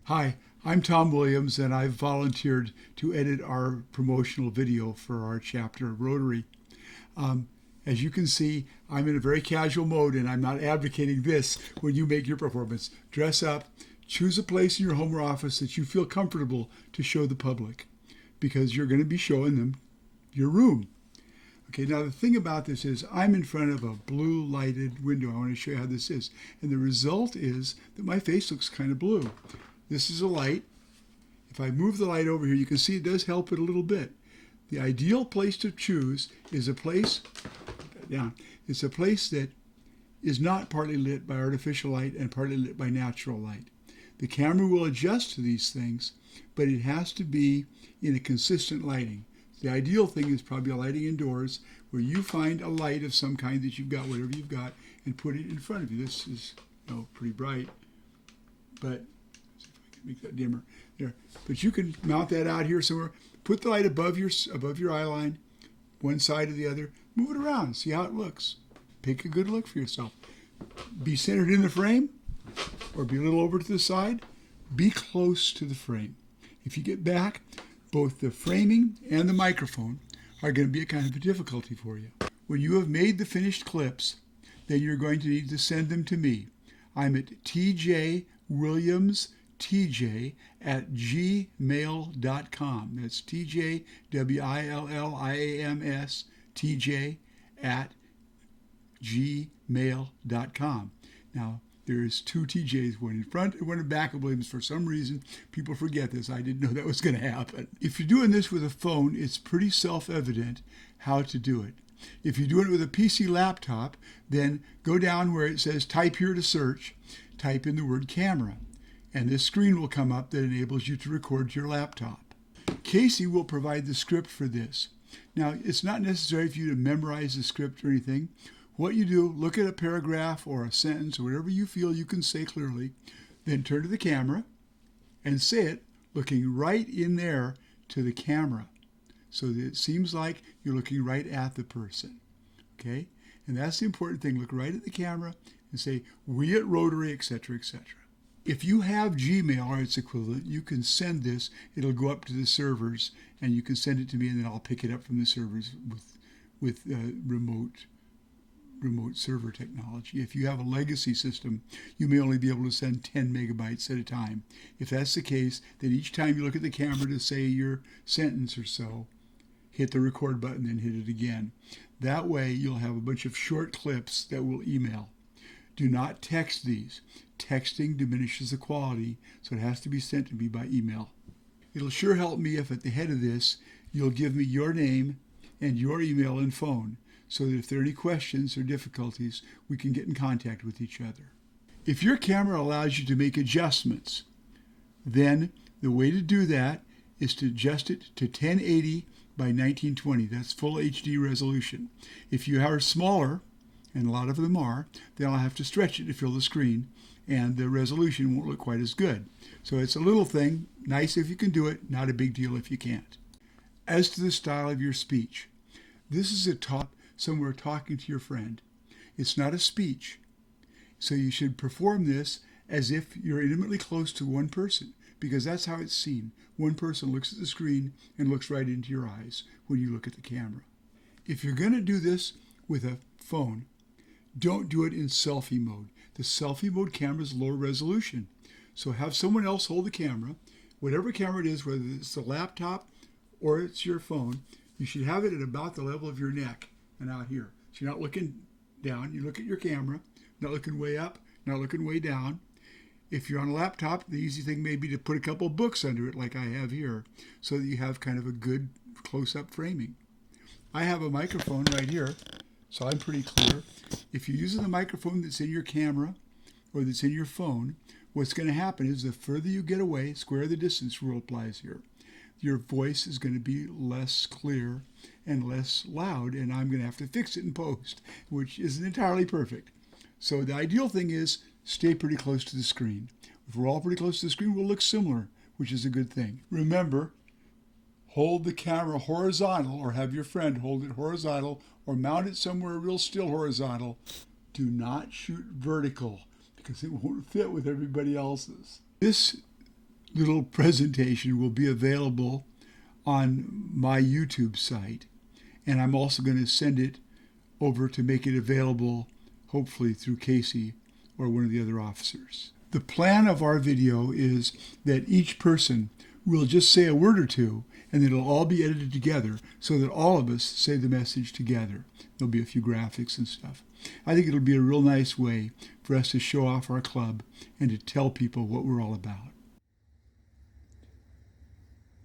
Hi, I'm Tom Williams, and I've volunteered to edit our promotional video for our chapter of Rotary. As you can see, I'm in a very casual mode, and I'm not advocating this when you make your performance. Dress up, choose a place in your home or office that you feel comfortable to show the public, because you're going to be showing them your room. Okay, now the thing about this is I'm in front of a blue lighted window. I want to show you how this is. And the result is that my face looks kind of blue. This is a light. If I move the light over here, you can see it does help it a little bit. The ideal place to choose is a place, it's a place that is not partly lit by artificial light and partly lit by natural light. The camera will adjust to these things, but it has to be in a consistent lighting. The ideal thing is probably a lighting indoors where you find a light of some kind that you've got, whatever you've got, and put it in front of you. This is pretty bright, but make that dimmer there. But you can mount that out here somewhere. Put the light above your eye line, one side or the other. Move it around. See how it looks. Pick a good look for yourself. Be centered in the frame, or be a little over to the side. Be close to the frame. If you get back, both the framing and the microphone are going to be a kind of a difficulty for you. When you have made the finished clips, then you're going to need to send them to me. I'm at tjwilliamstj@gmail.com. That's TJWILLIAMS TJ@gmail.com. Now, there's two TJs, one in front and one in back of Williams. For some reason, people forget this. I didn't know that was going to happen. If you're doing this with a phone, it's pretty self-evident how to do it. If you're doing it with a PC laptop, then go down where it says type here to search, type in the word camera, and this screen will come up that enables you to record to your laptop. Casey will provide the script for this. Now, it's not necessary for you to memorize the script or anything. What you do, look at a paragraph or a sentence or whatever you feel you can say clearly, then turn to the camera and say it looking right in there to the camera so that it seems like you're looking right at the person. Okay? And that's the important thing. Look right at the camera and say, "We at Rotary," etc., etc. If you have Gmail or its equivalent, you can send this. It'll go up to the servers, and you can send it to me, and then I'll pick it up from the servers with remote server technology. If you have a legacy system, you may only be able to send 10 megabytes at a time. If that's the case, then each time you look at the camera to say your sentence or so, hit the record button, then hit it again. That way, you'll have a bunch of short clips that will email. Do not text these. Texting diminishes the quality, so it has to be sent to me by email. It'll sure help me if at the head of this, you'll give me your name and your email and phone, so that if there are any questions or difficulties, we can get in contact with each other. If your camera allows you to make adjustments, then the way to do that is to adjust it to 1080 by 1920. That's full HD resolution. If you are smaller, and a lot of them are, then I'll have to stretch it to fill the screen, and the resolution won't look quite as good. So it's a little thing, nice if you can do it, not a big deal if you can't. As to the style of your speech, this is a talk somewhere talking to your friend. It's not a speech. So you should perform this as if you're intimately close to one person, because that's how it's seen. One person looks at the screen and looks right into your eyes when you look at the camera. If you're going to do this with a phone, don't do it in selfie mode. The selfie mode camera is lower resolution. So have someone else hold the camera, whatever camera it is, whether it's the laptop or it's your phone, you should have it at about the level of your neck and out here. So you're not looking down, you look at your camera, not looking way up, not looking way down. If you're on a laptop, the easy thing may be to put a couple of books under it like I have here, so that you have kind of a good close-up framing. I have a microphone right here, so I'm pretty clear. If you're using the microphone that's in your camera or that's in your phone, what's going to happen is the further you get away, square the distance rule applies here, your voice is going to be less clear and less loud, and I'm going to have to fix it in post, which isn't entirely perfect. So the ideal thing is stay pretty close to the screen. If we're all pretty close to the screen, we'll look similar, which is a good thing. Remember, hold the camera horizontal, or have your friend hold it horizontal, or mount it somewhere real still horizontal. Do not shoot vertical, because it won't fit with everybody else's. This little presentation will be available on my YouTube site, and I'm also going to send it over to make it available, hopefully through Casey or one of the other officers. The plan of our video is that each person will just say a word or two, and it'll all be edited together so that all of us say the message together. There'll be a few graphics and stuff. I think it'll be a real nice way for us to show off our club and to tell people what we're all about.